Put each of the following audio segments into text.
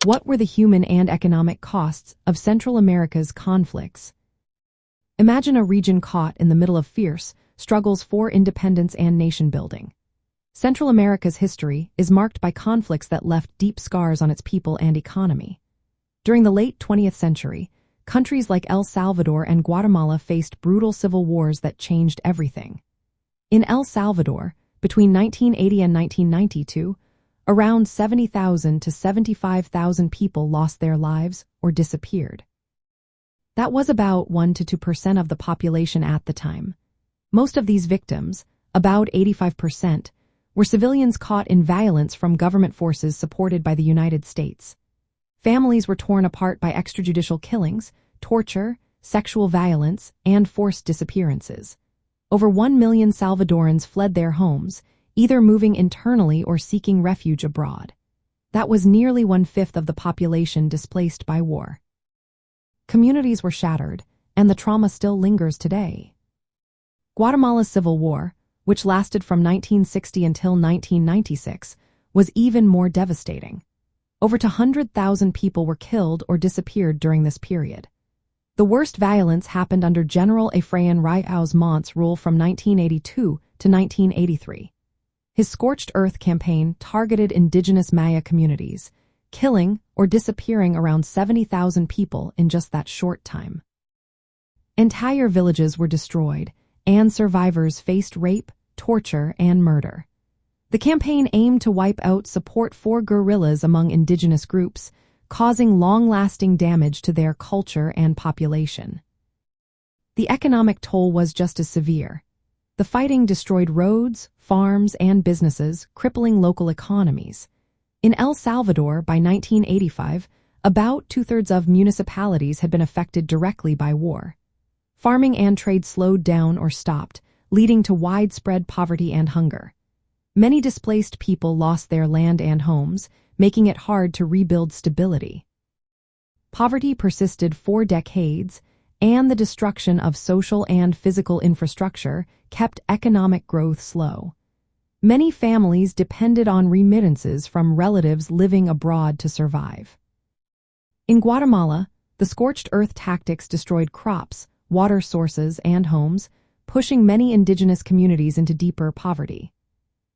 What were the human and economic costs of Central America's conflicts? Imagine a region caught in the middle of fierce struggles for independence and nation-building. Central America's history is marked by conflicts that left deep scars on its people and economy. During the late 20th century, countries like El Salvador and Guatemala faced brutal civil wars that changed everything. In El Salvador, between 1980 and 1992, around 70,000 to 75,000 people lost their lives or disappeared. That was about 1 to 2% of the population at the time. Most of these victims, about 85%, were civilians caught in violence from government forces supported by the United States. Families were torn apart by extrajudicial killings, torture, sexual violence, and forced disappearances. Over 1 million Salvadorans fled their homes, either moving internally or seeking refuge abroad. That was nearly 1/5 of the population displaced by war. Communities were shattered, and the trauma still lingers today. Guatemala's civil war, which lasted from 1960 until 1996, was even more devastating. Over 200,000 people were killed or disappeared during this period. The worst violence happened under General Efraín Reyes Montt's rule from 1982 to 1983. His Scorched Earth campaign targeted indigenous Maya communities, killing or disappearing around 70,000 people in just that short time. Entire villages were destroyed, and survivors faced rape, torture, and murder. The campaign aimed to wipe out support for guerrillas among indigenous groups, causing long-lasting damage to their culture and population. The economic toll was just as severe. The fighting destroyed roads, farms, and businesses, crippling local economies. In El Salvador, by 1985, about 2/3 of municipalities had been affected directly by war. Farming and trade slowed down or stopped, leading to widespread poverty and hunger. Many displaced people lost their land and homes, making it hard to rebuild stability. Poverty persisted for decades, and the destruction of social and physical infrastructure kept economic growth slow. Many families depended on remittances from relatives living abroad to survive. In Guatemala, the scorched earth tactics destroyed crops, water sources, and homes, pushing many indigenous communities into deeper poverty.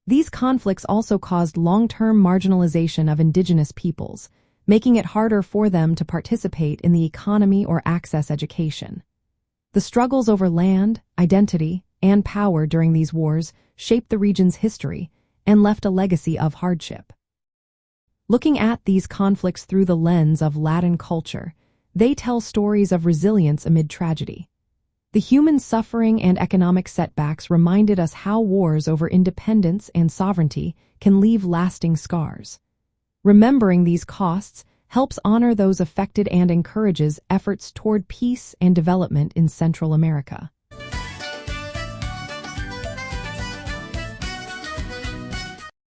These conflicts also caused long-term marginalization of indigenous peoples, making it harder for them to participate in the economy or access education. The struggles over land, identity, and power during these wars shaped the region's history and left a legacy of hardship. Looking at these conflicts through the lens of Latin culture, they tell stories of resilience amid tragedy. The human suffering and economic setbacks reminded us how wars over independence and sovereignty can leave lasting scars. Remembering these costs helps honor those affected and encourages efforts toward peace and development in Central America.